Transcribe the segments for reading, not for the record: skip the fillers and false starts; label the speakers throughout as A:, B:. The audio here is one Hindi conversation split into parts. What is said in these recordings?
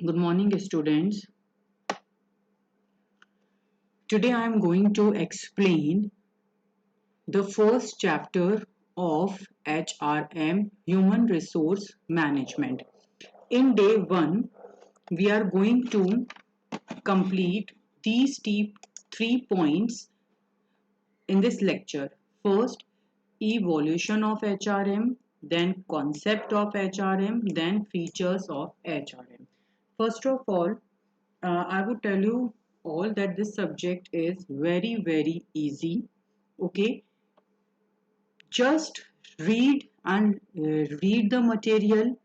A: Good morning, students. Today I am going to explain the first chapter of HRM, Human Resource Management. In day 1, we are going to complete these 3 points in this lecture. First, evolution of HRM, then concept of HRM, then features of HRM. First of all, I would tell you all that this subject is very easy. Okay, just read the material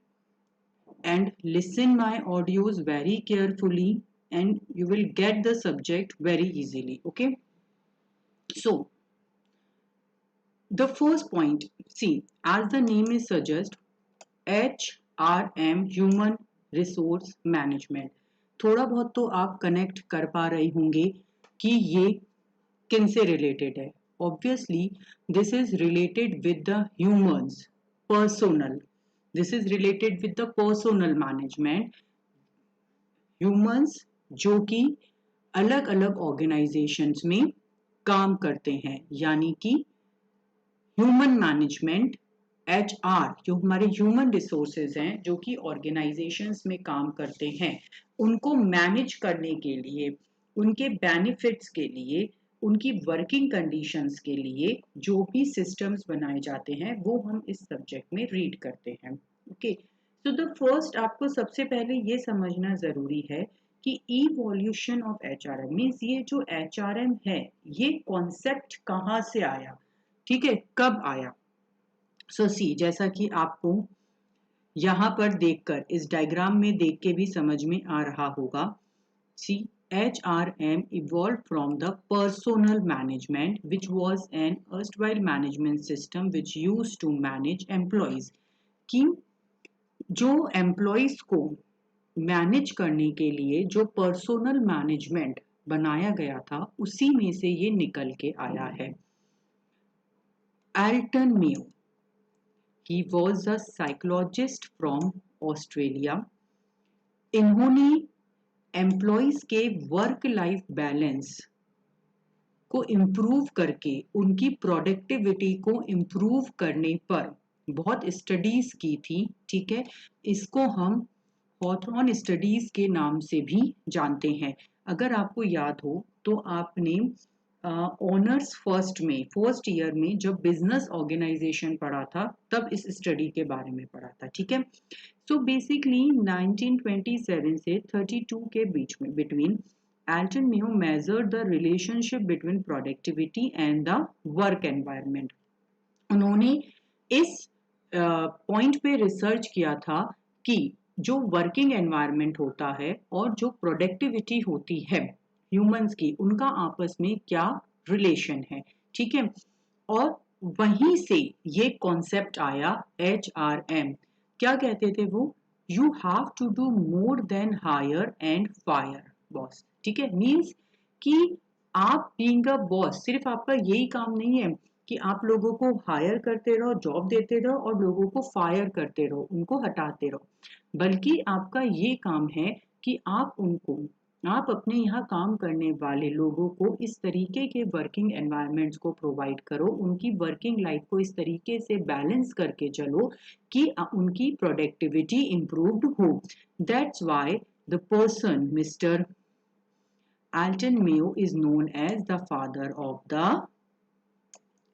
A: and listen my audios very carefully, and you will get the subject very easily. Okay, so the first point, see, as the name is suggest, HRM, human resource management, थोड़ा बहुत तो आप कनेक्ट कर पा रहे होंगे कि ये किन से रिलेटेड है. Obviously this is related with the humans personnel. This is related with the personnel management. Humans जो कि अलग अलग ऑर्गेनाइजेशंस में काम करते हैं, यानी कि ह्यूमन मैनेजमेंट, HR, जो हमारे ह्यूमन रिसोर्सेज हैं जो कि ऑर्गेनाइजेशंस में काम करते हैं, उनको मैनेज करने के लिए, उनके बेनिफिट्स के लिए, उनकी वर्किंग कंडीशंस के लिए जो भी सिस्टम्स बनाए जाते हैं वो हम इस सब्जेक्ट में रीड करते हैं. ओके, सो द फर्स्ट, आपको सबसे पहले ये समझना जरूरी है कि इवोल्यूशन ऑफ HRM मीन्स ये जो HRM है ये कॉन्सेप्ट कहाँ से आया, ठीक है, कब आया. सो सी, जैसा कि आपको यहाँ पर देखकर इस डायग्राम में देख के भी समझ में आ रहा होगा. सी, HRM evolved from the personal management, which was an erstwhile management system which used to manage employees. कि जो एम्प्लॉयज को मैनेज करने के लिए जो पर्सोनल मैनेजमेंट बनाया गया था उसी में से ये निकल के आया है. Elton Mayo, he was a psychologist from Australia. इन्होंने एम्प्लॉयज के वर्क लाइफ बैलेंस को इम्प्रूव करके उनकी प्रोडक्टिविटी को इम्प्रूव करने पर बहुत स्टडीज की थी. ठीक है, इसको हम हॉथॉर्न स्टडीज के नाम से भी जानते हैं. अगर आपको याद हो तो आपने ऑनर्स फर्स्ट ईयर में जब बिजनेस ऑर्गेनाइजेशन पढ़ा था तब इस स्टडी के बारे में पढ़ा था. ठीक है, सो बेसिकली 1927 से 32 के बीच में between Alton Mayo measured the relationship between productivity and the work environment. उन्होंने इस पॉइंट पे रिसर्च किया था कि जो वर्किंग एनवायरनमेंट होता है और जो प्रोडक्टिविटी होती है ह्यूमंस की, उनका आपस में क्या रिलेशन है. ठीक है, और वहीं से ये कॉन्सेप्ट आया HRM. क्या कहते थे वो? You have to do more than hire and fire boss. ठीक है, मीन्स कि आप बीइंग अ बॉस, सिर्फ आपका यही काम नहीं है कि आप लोगों को हायर करते रहो, जॉब देते रहो और लोगों को फायर करते रहो, उनको हटाते रहो, बल्कि आपका ये काम है कि आप अपने यहाँ काम करने वाले लोगों को इस तरीके के वर्किंग एनवायरनमेंट्स को प्रोवाइड करो, उनकी वर्किंग लाइफ को इस तरीके से बैलेंस करके चलो कि उनकी प्रोडक्टिविटी इम्प्रूव्ड हो. That's why the person mister Alton Mayo is known as the father of the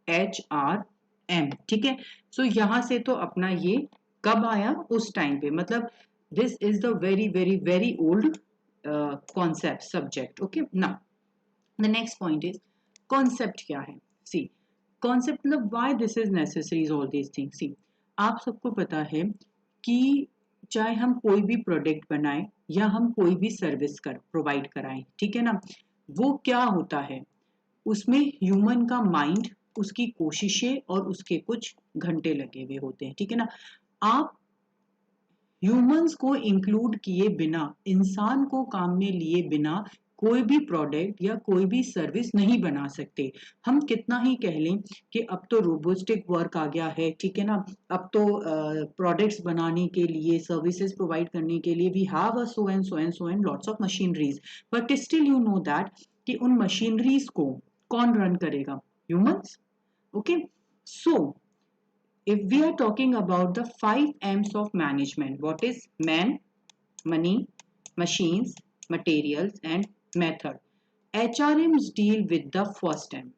A: HRM. ठीक है, सो यहां से तो अपना ये कब आया, उस टाइम पे, मतलब this is the very old concept subject. Okay, now the next point is concept क्या है. सी, कॉन्सेप्ट मतलब why this is necessary, all these things. See, आप सबको पता है कि चाहे हम कोई भी प्रोडक्ट बनाएं या हम कोई भी सर्विस प्रोवाइड कराएं, ठीक है ना, वो क्या होता है, उसमें ह्यूमन का माइंड, उसकी कोशिशें और उसके कुछ घंटे लगे हुए होते हैं. ठीक है ना, आप ह्यूमंस को इंक्लूड किए बिना, इंसान को काम में लिए बिना कोई भी प्रोडक्ट या कोई भी सर्विस नहीं बना सकते। हम कितना ही कह लें कि अब तो रोबोटिक वर्क आ गया है, ठीक है ना, अब तो प्रोडक्ट्स बनाने के लिए, सर्विसेज प्रोवाइड करने के लिए we have a so and so and so and lots of machineries, but still you know that कि उन मशीनरीज को कौन रन करेगा? Humans. Okay, so if we are talking about the 5 M's of management, what is man, money, machines, materials, and method? HRMs deal with the first M,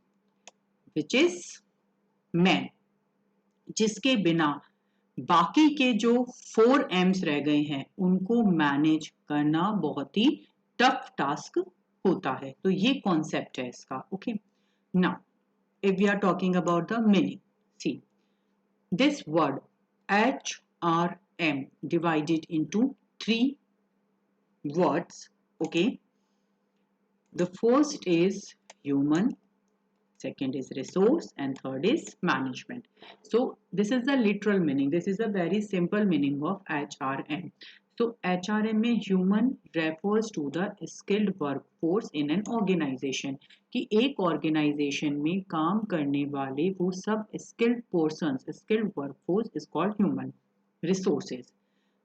A: which is man, जिसके बिना बाकी के जो 4 M's रह गए हैं उनको मैनेज करना बहुत ही टफ टास्क होता है। तो ये कॉन्सेप्ट है इसका। Okay, now if we are talking about the meaning, see this word HRM divided into 3 words. Okay, the first is human, second is resource, and third is management. So this is the literal meaning, this is a very simple meaning of HRM. So HRM में human refers to the skilled workforce in an organization, कि एक organization में काम करने वाले वो सब skilled persons, skilled workforce is called human. Resources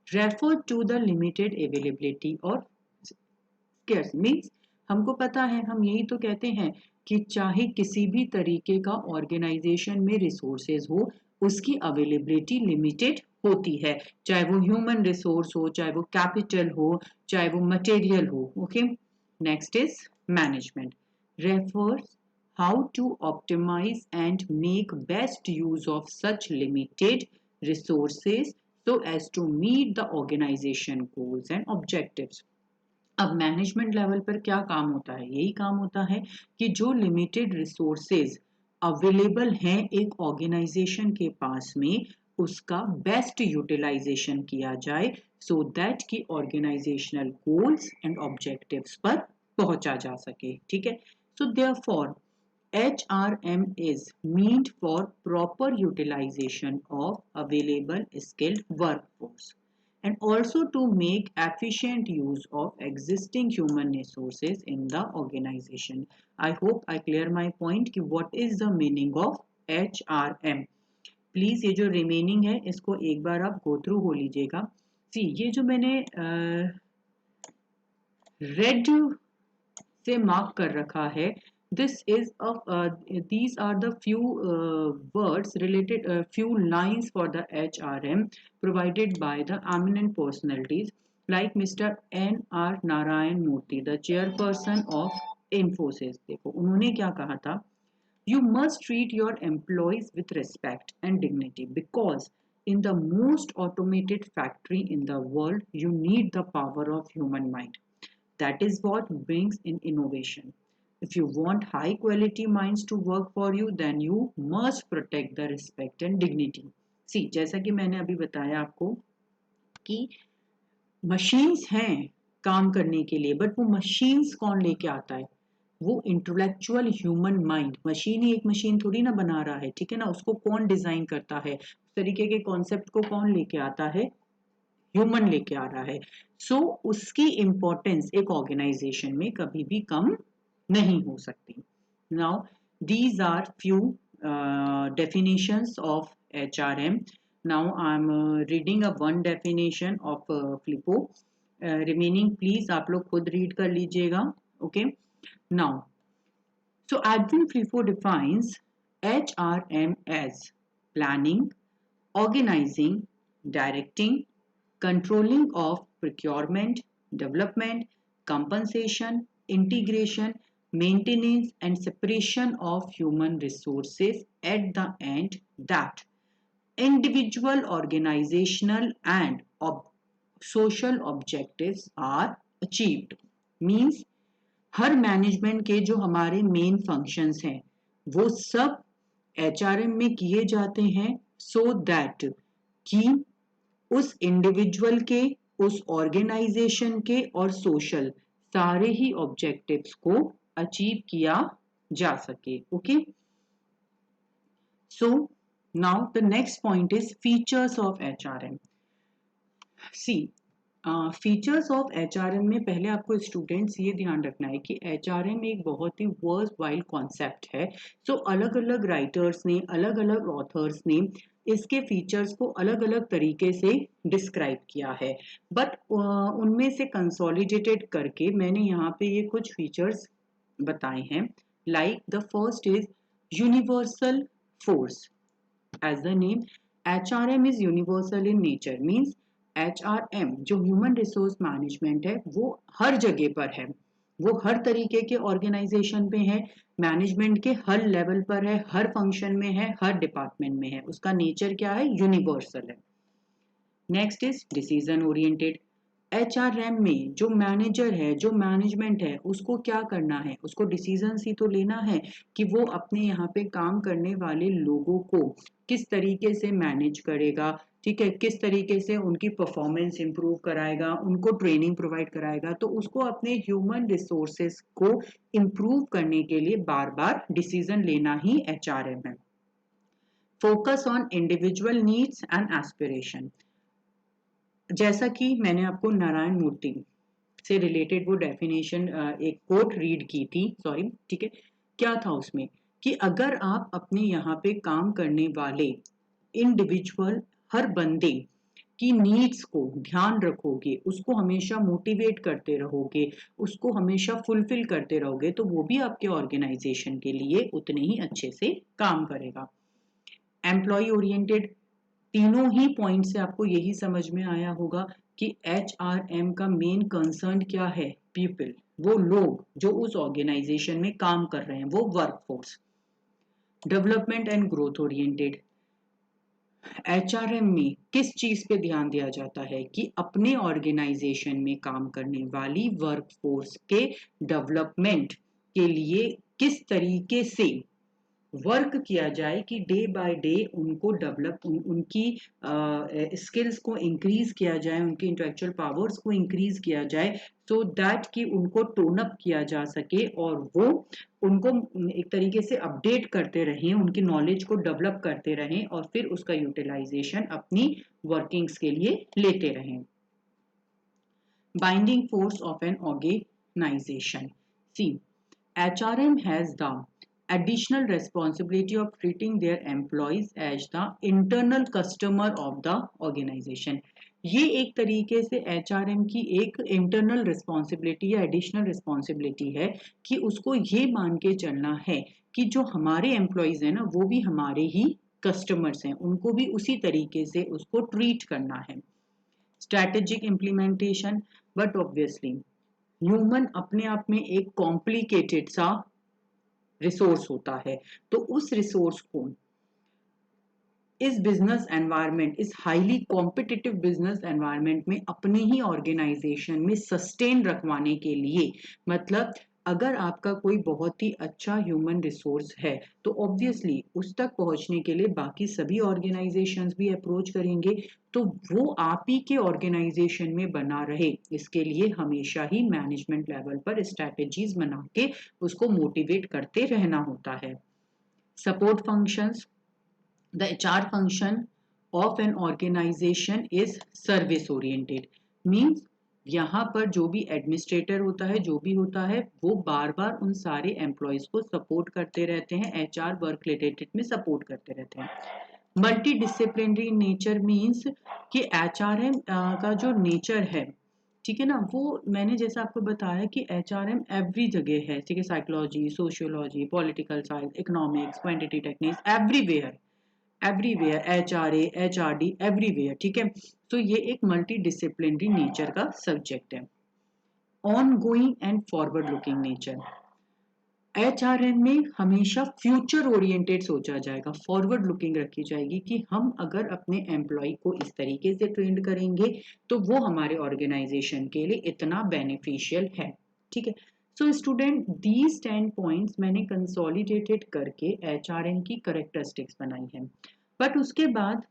A: refer to the limited availability or scarce, means हमको पता है, हम यही तो कहते हैं कि चाहे किसी भी तरीके का ऑर्गेनाइजेशन में रिसोर्सेज हो, उसकी अवेलेबिलिटी लिमिटेड होती है, चाहे वो ह्यूमन रिसोर्स हो, चाहे वो कैपिटल हो, चाहे वो मटेरियल हो। Okay, next is management, refers how to optimize and make best use of such limited resources so as to meet the organization goals and objectives. अब मैनेजमेंट लेवल पर क्या काम होता है? यही काम होता है कि जो लिमिटेड रिसोर्सेज अवेलेबल हैं एक ऑर्गेनाइजेशन के पास में, उसका बेस्ट यूटिलाइजेशन किया जाए सो दैट कि ऑर्गेनाइजेशनल गोल्स एंड ऑब्जेक्टिव्स पर पहुंचा जा सके। ठीक है, so therefore HRM is meant for proper utilization of available skilled workforce and also to make efficient use of existing human resources in the organization. I hope I clear my point कि what is the meaning of HRM. Please ये जो रिमेनिंग है इसको एक बार आप गो थ्रू हो लीजिएगा। सी ये जो मैंने रेड से मार्क कर रखा है, this is of these are the few words related, few lines for the HRM provided by the eminent personalities like Mr. N.R. Narayan Murthy, the chairperson of Infosys. देखो उन्होंने क्या कहा था, you must treat your employees with respect and dignity because in the most automated factory in the world you need the power of human mind. That is what brings in innovation. If you want high quality minds to work for you, then you must protect the respect and dignity. See, जैसा कि मैंने अभी बताया आपको कि मशीन्स हैं काम करने के लिए, बट वो मशीन्स कौन लेके आता है? वो इंटेलेक्चुअल ह्यूमन माइंड। मशीन ही एक मशीन थोड़ी ना बना रहा है, ठीक है ना, उसको कौन डिजाइन करता है, उस तरीके के कॉन्सेप्ट को कौन लेके आता है? ह्यूमन लेके आ रहा है। सो उसकी इंपॉर्टेंस एक ऑर्गेनाइजेशन में कभी भी कम नहीं हो सकती। Now these are few definitions of HRM. Now I'm reading a one definition of FLIPO. Remaining please आप लोग खुद रीड कर लीजिएगा। Okay, now so Edwin FLIPO defines HRM as planning, organizing, directing, controlling of procurement, development, compensation, integration, maintenance, and separation of human resources at the end that individual, organizational, and social objectives are achieved. Means her management के जो हमारे मेन फंक्शंस हैं वो सब HRM में किए जाते हैं सो दैट कि उस इंडिविजुअल के, उस ऑर्गेनाइजेशन के और सोशल सारे ही ऑब्जेक्टिव्स को अचीव किया जा सके। Okay, so now the next point is features of HRM. See features of HRM में पहले आपको स्टूडेंट्स ये ध्यान रखना है कि एचआरएम एक बहुत ही वर्थ वाइल कॉन्सेप्ट है। सो अलग अलग राइटर्स ने, अलग अलग ऑथर्स ने इसके फीचर्स को अलग अलग तरीके से डिस्क्राइब किया है, बट उनमें से कंसोलिडेटेड करके मैंने यहाँ पे ये कुछ फीचर्स बताए हैं। Like the first is universal force. As the name, HRM is universal in nature, means HRM जो ह्यूमन रिसोर्स मैनेजमेंट है वो हर जगह पर है, वो हर तरीके के ऑर्गेनाइजेशन पे है, मैनेजमेंट के हर लेवल पर है, हर फंक्शन में है, हर डिपार्टमेंट में है, उसका नेचर क्या है, यूनिवर्सल है। Next is decision oriented. HRM में जो मैनेजर है, जो मैनेजमेंट है, उसको क्या करना है, उसको डिसीजन ही तो लेना है कि वो अपने यहाँ पे काम करने वाले लोगों को किस तरीके से मैनेज करेगा, ठीक है, किस तरीके से उनकी परफॉर्मेंस इंप्रूव कराएगा, उनको ट्रेनिंग प्रोवाइड कराएगा। तो उसको अपने ह्यूमन रिसोर्सेस को इंप्रूव करने के लिए बार बार डिसीजन लेना ही HRM है। Focus on individual needs and aspiration. जैसा कि मैंने आपको नारायण मूर्ति से रिलेटेड वो डेफिनेशन एक कोट रीड की थी, सॉरी, ठीक है, क्या था उसमें कि अगर आप अपने यहाँ पे काम करने वाले इंडिविजुअल हर बंदे की नीड्स को ध्यान रखोगे, उसको हमेशा मोटिवेट करते रहोगे, उसको हमेशा फुलफिल करते रहोगे, तो वो भी आपके ऑर्गेनाइजेशन के लिए उतने ही अच्छे से काम करेगा। एम्प्लॉय ओरिएंटेड, तीनों ही पॉइंट से आपको यही समझ में आया होगा कि HRM का मेन कंसर्न क्या है, पीपल, वो लोग जो उस ऑर्गेनाइजेशन में काम कर रहे हैं, वो workforce. Development and growth oriented, HRM में किस चीज पे ध्यान दिया जाता है कि अपने ऑर्गेनाइजेशन में काम करने वाली वर्कफोर्स के डेवलपमेंट के लिए किस तरीके से वर्क किया जाए कि डे बाय डे उनको डेवलप उनकी स्किल्स को इंक्रीज किया जाए, उनकी इंटेलेक्चुअल पावर्स को इंक्रीज किया जाए, सो दैट कि उनको टोन अप किया जा सके और वो उनको एक तरीके से अपडेट करते रहें, उनकी नॉलेज को डेवलप करते रहें और फिर उसका यूटिलाइजेशन अपनी वर्किंग्स के लिए लेते रहें। Binding force of an organization. See, HRM has the additional responsibility of treating their employees as the internal customer of the organization। ये एक तरीके से HRM की एक इंटरनल रिस्पॉन्सिबिलिटी या एडिशनल रिस्पॉन्सिबिलिटी है कि उसको ये मान के चलना है कि जो हमारे एम्प्लॉयज हैं ना, वो भी हमारे ही कस्टमर्स हैं, उनको भी उसी तरीके से उसको ट्रीट करना है। Strategic implementation, but obviously human अपने आप में एक कॉम्प्लिकेटेड सा रिसोर्स होता है, तो उस रिसोर्स को इस बिजनेस एनवायरनमेंट, इस हाईली कॉम्पिटिटिव बिजनेस एनवायरनमेंट में अपने ही ऑर्गेनाइजेशन में सस्टेन रखवाने के लिए, मतलब अगर आपका कोई बहुत ही अच्छा ह्यूमन रिसोर्स है तो ऑब्वियसली उस तक पहुंचने के लिए बाकी सभी ऑर्गेनाइजेशंस भी अप्रोच करेंगे, तो वो आप ही के ऑर्गेनाइजेशन में बना रहे, इसके लिए हमेशा ही मैनेजमेंट लेवल पर स्ट्रैटेजीज बना के उसको मोटिवेट करते रहना होता है। Support functions, the HR function of an organization is service oriented, means यहाँ पर जो भी एडमिनिस्ट्रेटर होता है, जो भी होता है, वो बार बार उन सारे एम्प्लॉयज को सपोर्ट करते रहते हैं, HR वर्क रिलेटेड में सपोर्ट करते रहते हैं। मल्टी डिसिप्लिनरी नेचर मीन्स कि HRM का जो नेचर है, ठीक है ना, वो मैंने जैसे आपको बताया कि HRM एवरी जगह है, ठीक है, psychology, sociology, political science, economics, quantity techniques, everywhere, everywhere, HRA, HRD, everywhere, ठीक है। तो ये एक मल्टी डिसिप्लिनरी नेचर का सब्जेक्ट है। On going and forward looking nature, HRM में हमेशा फ्यूचर ओरिएंटेड सोचा जाएगा, फॉरवर्ड लुकिंग रखी जाएगी कि हम अगर अपने एम्प्लॉय को इस तरीके से ट्रेंड करेंगे तो वो हमारे ऑर्गेनाइजेशन के लिए इतना बेनिफिशियल है, ठीक है। सो स्टूडेंट, दीज 10 पॉइंट्स मैंने कंसोलिडेटेड करके HRM की करेक्टरिस्टिक्स बनाई है, बट उसके बाद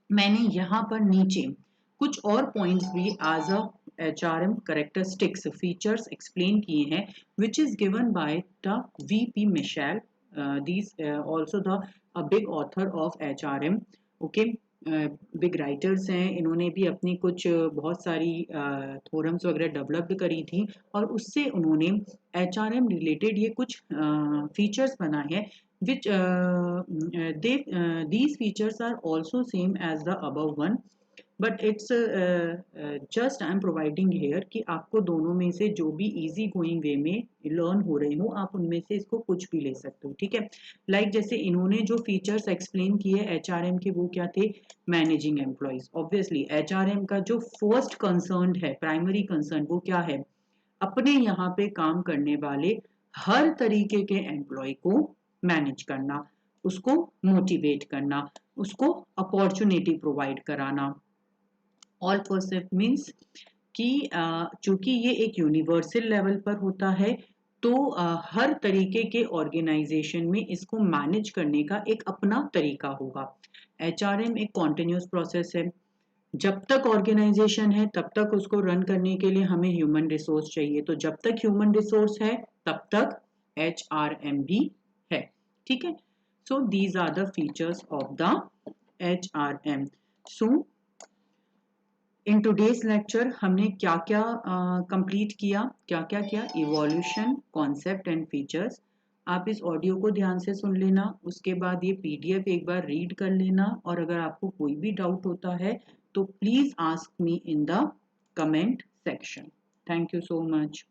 A: मैंने यहाँ पर नीचे कुछ और पॉइंट्स भी as a HRM characteristics features explain किए हैं, which is given by the VP Mitchell, these also the a big author of HRM, okay, big writers हैं, इन्होंने भी अपनी कुछ बहुत सारी थोरम्स वगैरह डेवलप करी थी और उससे उन्होंने HRM रिलेटेड ये कुछ फीचर्स बनाए हैं which these features are also same as the above one but it's just I'm providing here कि आपको दोनों में से जो भी easy going way में learn हो रहे हो आप उनमें से इसको कुछ भी ले सकते हो, ठीक है। लाइक जैसे इन्होंने जो फीचर्स एक्सप्लेन किए HRM के वो क्या थे, मैनेजिंग एम्प्लॉयज। ऑब्वियसली HRM का जो फर्स्ट कंसर्न है, प्राइमरी कंसर्न वो क्या है, अपने यहाँ पे काम करने वाले हर तरीके के एम्प्लॉय को मैनेज करना, उसको मोटिवेट करना, उसको अपॉर्चुनिटी प्रोवाइड कराना। ऑल परसेप्ट मीन्स कि चूंकि ये एक यूनिवर्सल लेवल पर होता है तो हर तरीके के ऑर्गेनाइजेशन में इसको मैनेज करने का एक अपना तरीका होगा। HRM एक कॉन्टिन्यूस प्रोसेस है, जब तक ऑर्गेनाइजेशन है तब तक उसको रन करने के लिए हमें ह्यूमन रिसोर्स चाहिए, तो जब तक ह्यूमन रिसोर्स है तब तक HRM भी है, ठीक है। So these are the features of the HRM। So in today's lecture हमने क्या क्या कंप्लीट किया, क्या क्या किया, इवोल्यूशन, कॉन्सेप्ट एंड फीचर्स। आप इस ऑडियो को ध्यान से सुन लेना, उसके बाद ये PDF एक बार रीड कर लेना और अगर आपको कोई भी डाउट होता है तो please ask me in the comment section. Thank you so much.